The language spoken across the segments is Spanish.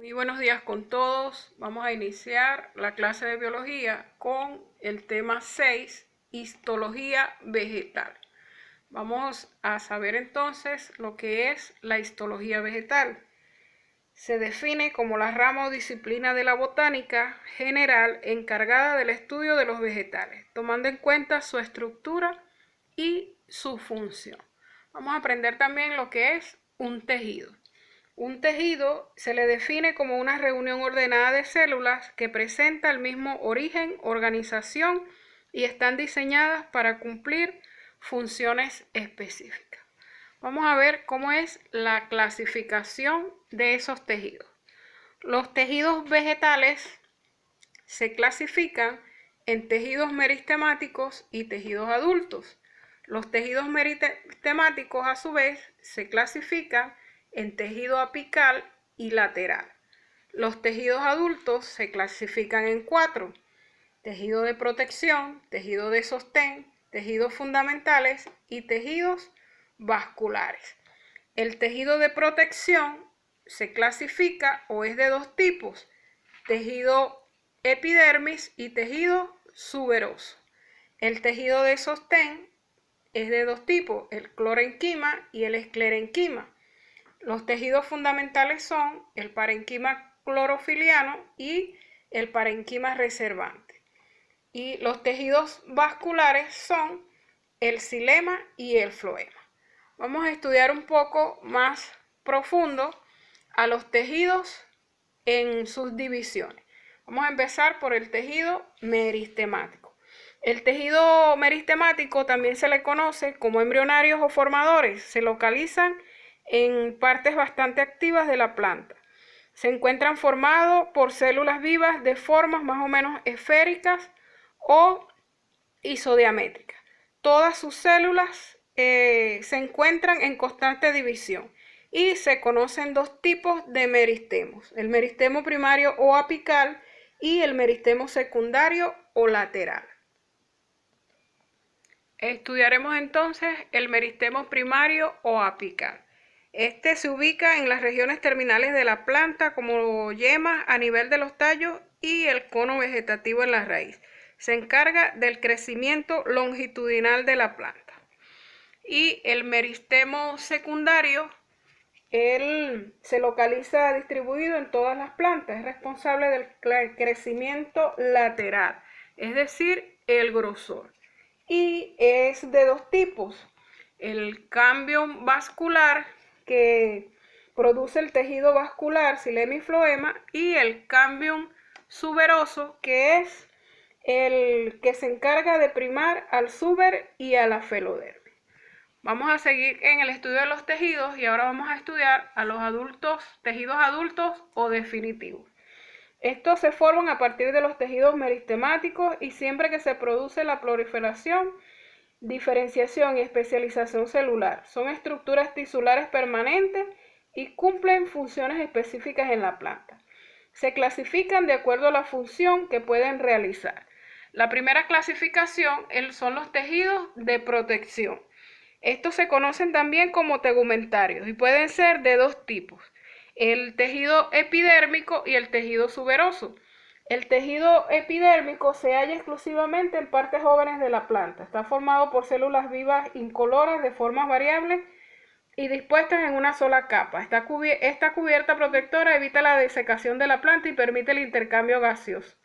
Muy buenos días con todos. Vamos a iniciar la clase de biología con el tema 6, histología vegetal. Vamos a saber entonces lo que es la histología vegetal. Se define como la rama o disciplina de la botánica general encargada del estudio de los vegetales, tomando en cuenta su estructura y su función. Vamos a aprender también lo que es un tejido. Un tejido se le define como una reunión ordenada de células que presenta el mismo origen, organización y están diseñadas para cumplir funciones específicas. Vamos a ver cómo es la clasificación de esos tejidos. Los tejidos vegetales se clasifican en tejidos meristemáticos y tejidos adultos. Los tejidos meristemáticos, a su vez, se clasifican en tejido apical y lateral. Los tejidos adultos se clasifican en 4: tejido de protección, tejido de sostén, tejidos fundamentales y tejidos vasculares. El tejido de protección se clasifica o es de 2 tipos: tejido epidermis y tejido suberoso. El tejido de sostén es de 2 tipos: el clorenquima y el esclerenquima. Los tejidos fundamentales son el parenquima clorofiliano y el parenquima reservante. Y los tejidos vasculares son el xilema y el floema. Vamos a estudiar un poco más profundo a los tejidos en sus divisiones. Vamos a empezar por el tejido meristemático. El tejido meristemático también se le conoce como embrionarios o formadores. Se localizan en partes bastante activas de la planta. Se encuentran formados por células vivas de formas más o menos esféricas o isodiamétricas. Todas sus células se encuentran en constante división y se conocen 2 tipos de meristemos: el meristemo primario o apical y el meristemo secundario o lateral. Estudiaremos entonces el meristemo primario o apical. Este se ubica en las regiones terminales de la planta como yemas a nivel de los tallos y el cono vegetativo en la raíz. Se encarga del crecimiento longitudinal de la planta. Y el meristemo secundario, se localiza distribuido en todas las plantas. Es responsable del crecimiento lateral, es decir, el grosor. Y es de 2 tipos: el cambio vascular, que produce el tejido vascular, xilema y floema, y el cambium suberoso, que es el que se encarga de primar al suber y a la felodermis. Vamos a seguir en el estudio de los tejidos y ahora vamos a estudiar a los tejidos adultos o definitivos. Estos se forman a partir de los tejidos meristemáticos y siempre que se produce la proliferación, diferenciación y especialización celular. Son estructuras tisulares permanentes y cumplen funciones específicas en la planta. Se clasifican de acuerdo a la función que pueden realizar. La primera clasificación son los tejidos de protección. Estos se conocen también como tegumentarios y pueden ser de 2 tipos: el tejido epidérmico y el tejido suberoso. El tejido epidérmico se halla exclusivamente en partes jóvenes de la planta. Está formado por células vivas incoloras de formas variables y dispuestas en una sola capa. Esta cubierta protectora evita la desecación de la planta y permite el intercambio gaseoso.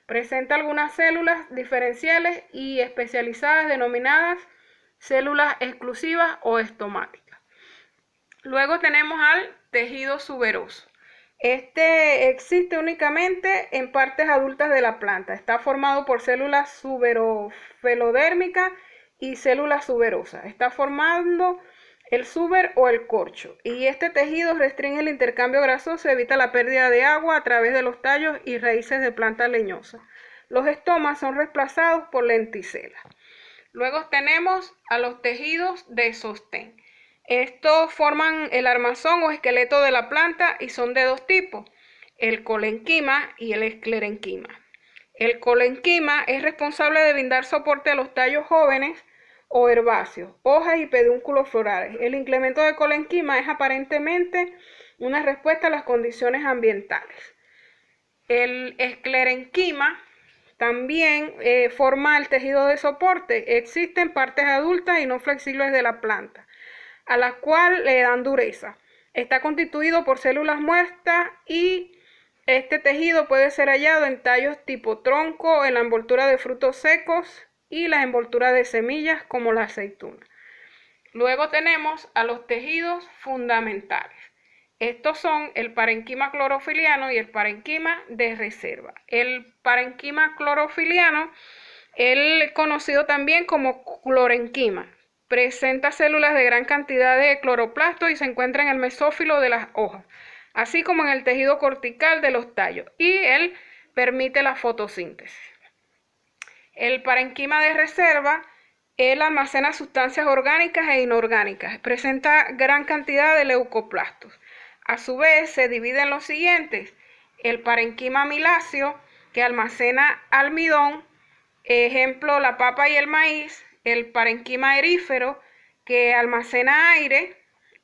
Presenta algunas células diferenciales y especializadas denominadas células exclusivas o estomáticas. Luego tenemos al tejido suberoso. Este existe únicamente en partes adultas de la planta. Está formado por células suberofelodérmicas y células suberosas. Está formando el suber o el corcho. Y este tejido restringe el intercambio grasoso y evita la pérdida de agua a través de los tallos y raíces de plantas leñosas. Los estomas son reemplazados por lenticelas. Luego tenemos a los tejidos de sostén. Estos forman el armazón o esqueleto de la planta y son de 2 tipos: el colenquima y el esclerenquima. El colenquima es responsable de brindar soporte a los tallos jóvenes o herbáceos, hojas y pedúnculos florales. El incremento de colenquima es aparentemente una respuesta a las condiciones ambientales. El esclerenquima también forma el tejido de soporte. Existen partes adultas y no flexibles de la planta, a las cuales le dan dureza. Está constituido por células muertas y este tejido puede ser hallado en tallos tipo tronco, en la envoltura de frutos secos y la envoltura de semillas como la aceituna. Luego tenemos a los tejidos fundamentales. Estos son el parenquima clorofiliano y el parenquima de reserva. El parenquima clorofiliano, el conocido también como clorenquima, presenta células de gran cantidad de cloroplastos y se encuentra en el mesófilo de las hojas, así como en el tejido cortical de los tallos, y él permite la fotosíntesis. El parenquima de reserva, él almacena sustancias orgánicas e inorgánicas, presenta gran cantidad de leucoplastos. A su vez se divide en los siguientes: el parenquima amiláceo, que almacena almidón, ejemplo la papa y el maíz; el parenquima erífero, que almacena aire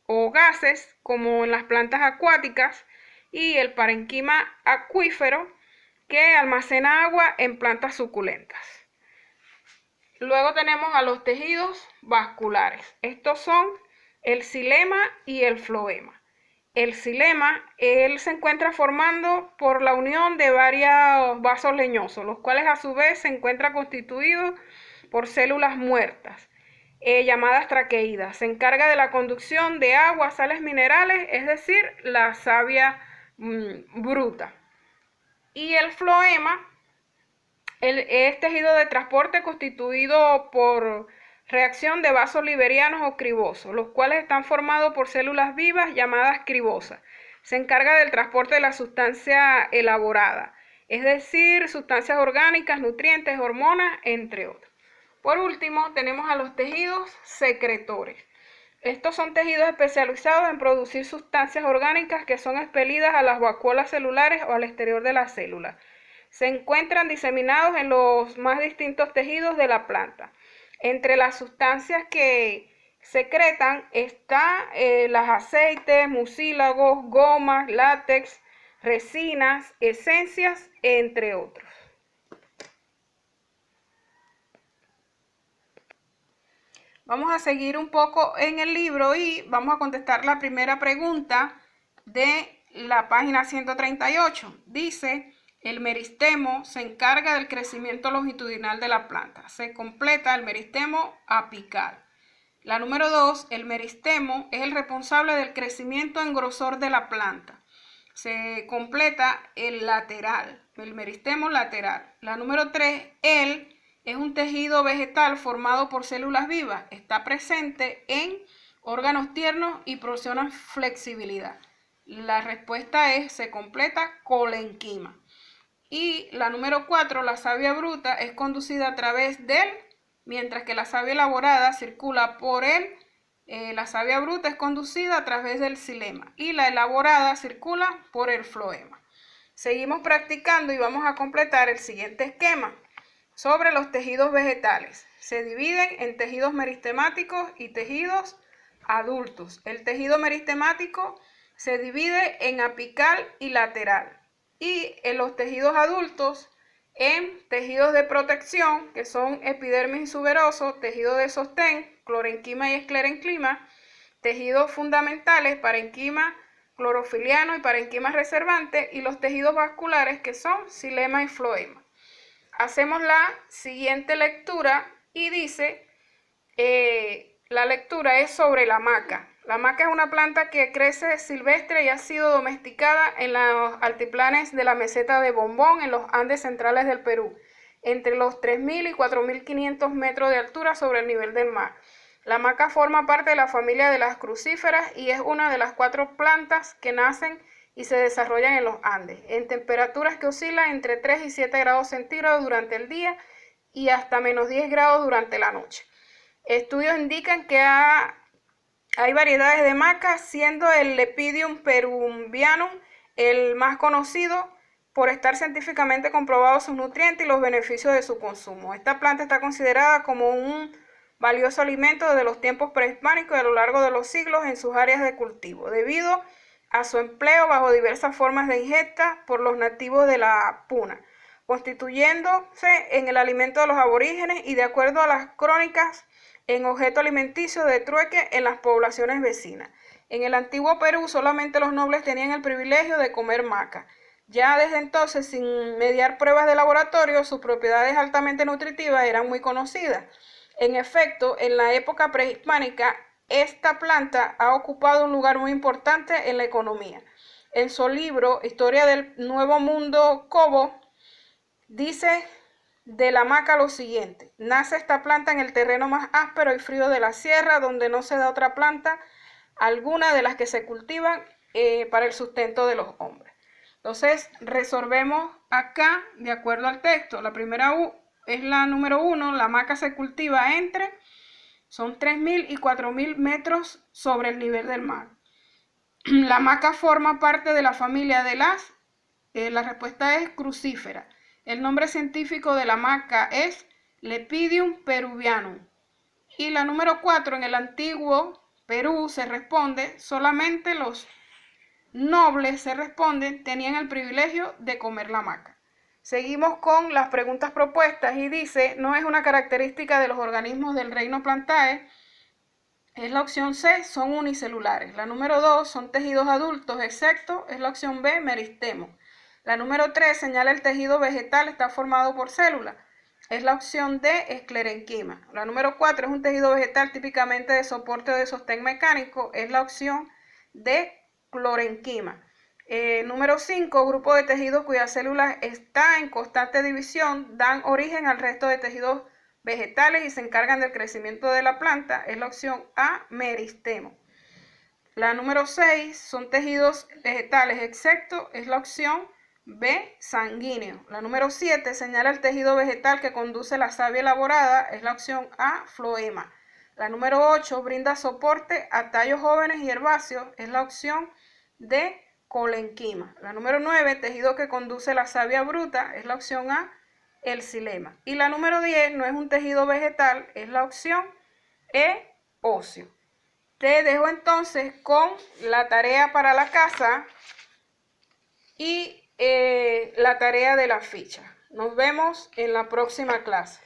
o gases como en las plantas acuáticas; y el parenquima acuífero, que almacena agua en plantas suculentas. Luego tenemos a los tejidos vasculares. Estos son el xilema y el floema. El xilema, él se encuentra formando por la unión de varios vasos leñosos, los cuales a su vez se encuentran constituidos por células muertas, llamadas traqueidas. Se encarga de la conducción de agua, sales minerales, es decir, la savia bruta. Y el floema es tejido de transporte constituido por reacción de vasos liberianos o cribosos, los cuales están formados por células vivas llamadas cribosas. Se encarga del transporte de la sustancia elaborada, es decir, sustancias orgánicas, nutrientes, hormonas, entre otros. Por último, tenemos a los tejidos secretores. Estos son tejidos especializados en producir sustancias orgánicas que son expelidas a las vacuolas celulares o al exterior de la célula. Se encuentran diseminados en los más distintos tejidos de la planta. Entre las sustancias que secretan están los aceites, mucílagos, gomas, látex, resinas, esencias, entre otros. Vamos a seguir un poco en el libro y vamos a contestar la primera pregunta de la página 138. Dice: el meristemo se encarga del crecimiento longitudinal de la planta. Se completa el meristemo apical. La número 2, el meristemo es el responsable del crecimiento en grosor de la planta. Se completa el lateral, el meristemo lateral. La número 3, él es un tejido vegetal formado por células vivas. Está presente en órganos tiernos y proporciona flexibilidad. La respuesta es: se completa colenquima. Y la número 4, la savia bruta es conducida a través de él, mientras que la savia elaborada circula por él. La savia bruta es conducida a través del xilema y la elaborada circula por el floema. Seguimos practicando y vamos a completar el siguiente esquema sobre los tejidos vegetales. Se dividen en tejidos meristemáticos y tejidos adultos. El tejido meristemático se divide en apical y lateral, y en los tejidos adultos en tejidos de protección, que son epidermis suberoso, tejido de sostén, clorenquima y esclerenquima; tejidos fundamentales, parenquima clorofiliano y parenquima reservante; y los tejidos vasculares, que son xilema y floema. Hacemos la siguiente lectura y dice, la lectura es sobre la maca. La maca es una planta que crece silvestre y ha sido domesticada en los altiplanes de la meseta de Bombón, en los Andes centrales del Perú, entre los 3.000 y 4.500 metros de altura sobre el nivel del mar. La maca forma parte de la familia de las crucíferas y es una de las 4 plantas que nacen y se desarrollan en los Andes, en temperaturas que oscilan entre 3 y 7 grados centígrados durante el día y hasta menos 10 grados durante la noche. Estudios indican que hay variedades de maca, siendo el Lepidium peruvianum el más conocido por estar científicamente comprobado sus nutrientes y los beneficios de su consumo. Esta planta está considerada como un valioso alimento desde los tiempos prehispánicos y a lo largo de los siglos en sus áreas de cultivo, debido a su empleo bajo diversas formas de ingesta por los nativos de la Puna, constituyéndose en el alimento de los aborígenes y, de acuerdo a las crónicas, en objeto alimenticio de trueque en las poblaciones vecinas. En el antiguo Perú solamente los nobles tenían el privilegio de comer maca. Ya desde entonces, sin mediar pruebas de laboratorio, sus propiedades altamente nutritivas eran muy conocidas. En efecto, en la época prehispánica, esta planta ha ocupado un lugar muy importante en la economía. En su libro Historia del Nuevo Mundo, Cobo dice de la maca lo siguiente: nace esta planta en el terreno más áspero y frío de la sierra, donde no se da otra planta alguna de las que se cultivan para el sustento de los hombres. Entonces, resolvemos acá de acuerdo al texto. La primera U es la número 1, la maca se cultiva son 3.000 y 4.000 metros sobre el nivel del mar. La maca forma parte de la familia de la respuesta es crucífera. El nombre científico de la maca es Lepidium peruvianum. Y la número 4, en el antiguo Perú se responde, solamente los nobles tenían el privilegio de comer la maca. Seguimos con las preguntas propuestas y dice, no es una característica de los organismos del reino Plantae. Es la opción C, son unicelulares. La número 2, son tejidos adultos, excepto, es la opción B, meristemo. La número 3, señala el tejido vegetal, está formado por células. Es la opción D, esclerenquima. La número 4, es un tejido vegetal típicamente de soporte o de sostén mecánico. Es la opción D, clorenquima. Número 5, grupo de tejidos cuyas células están en constante división, dan origen al resto de tejidos vegetales y se encargan del crecimiento de la planta. Es la opción A, meristemo. La número 6, son tejidos vegetales, excepto, es la opción B, sanguíneo. La número 7, señala el tejido vegetal que conduce la savia elaborada, es la opción A, floema. La número 8, brinda soporte a tallos jóvenes y herbáceos, es la opción D, colenquima. La número 9, tejido que conduce la savia bruta, es la opción A, el xilema. Y la número 10, no es un tejido vegetal, es la opción E, óseo. Te dejo entonces con la tarea para la casa y la tarea de la ficha. Nos vemos en la próxima clase.